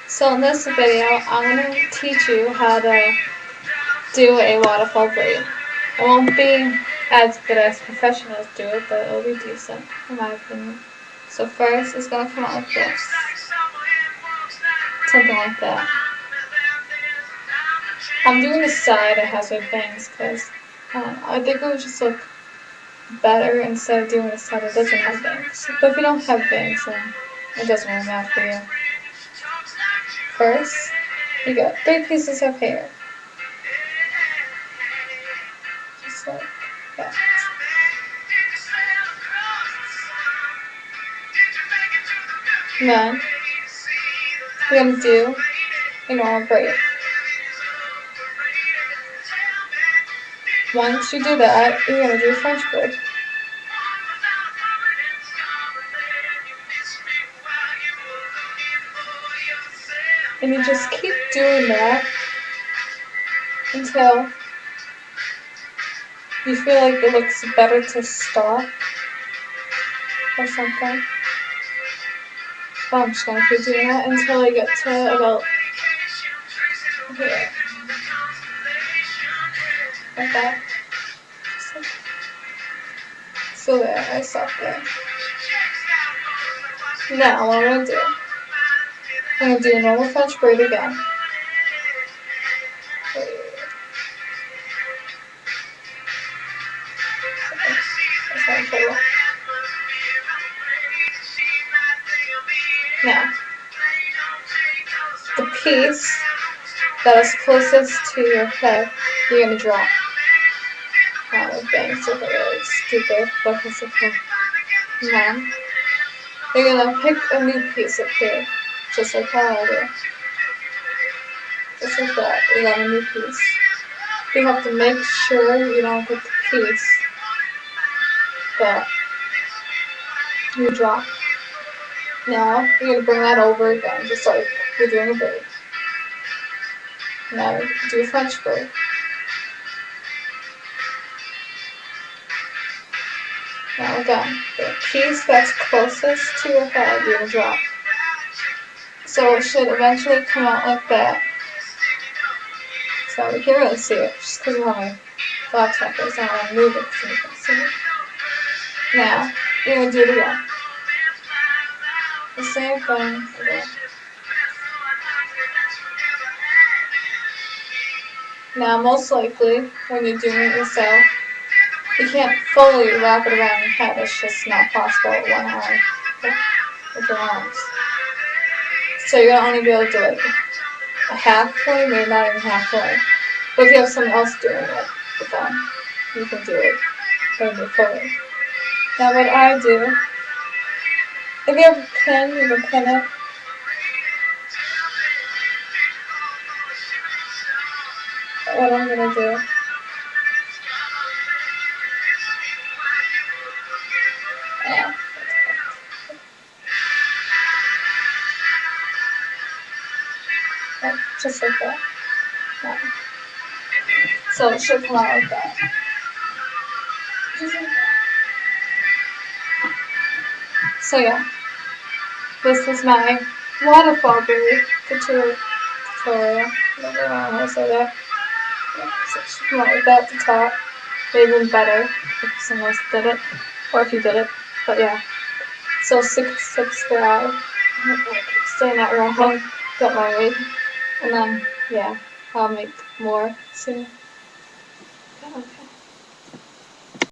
So in this video, I'm going to teach you how to do a waterfall braid. It won't be as good as professionals do it, but it'll be decent, in my opinion. So first, it's going to come out like this. Something like that. I'm doing the side that has with bangs because I think it would just look better instead of doing the side that doesn't have bangs. But if you don't have bangs, then it doesn't really matter for you. First, you got 3 pieces of hair. Just like that. And then, you're going to do a normal braid. Once you do that, you're going to do a French braid. And you just keep doing that until you feel like it looks better to stop or something. Well, I'm just going to keep doing that until I get to about here. Like that. So there, I stopped there. Now, what I'm going to do, I'm going to do a normal French braid again. Now, the piece that is closest to your head, you're going to drop. With bangs, so it's stupid, but it's okay. Now, you're going to pick a new piece up here, just like how I do. Just like that, you got a new piece. You have to make sure you don't get the piece that you drop. Now, you're going to bring that over again, just like you're doing a braid. Now, do a French braid. Now again, the piece that's closest to your head, you're going to drop. So it should eventually come out like that. So you can't really see it, just because of how my laptop is, I don't want to move it so you can see it. Now, you're going to do it again. The same thing again. Now, most likely, when you're doing it yourself, you can't fully wrap it around your head. It's just not possible with one arm, with your arms. So you're going to only be able to do like a halfway, maybe not even halfway. But if you have someone else doing it with them, you can do it maybe fully. Now what I do, if you have a pin, you can pin it. What I'm going to do, just like that. Yeah. So it should come out like that. Just like that. So yeah, this is my waterfall braid tutorial. Whatever I want to say that. Yeah, so it should come out like that at the top. Even better if someone else did it, or if you did it. But yeah. So subscribe. I keep saying that wrong. Don't mind me. And then yeah, I'll make more soon.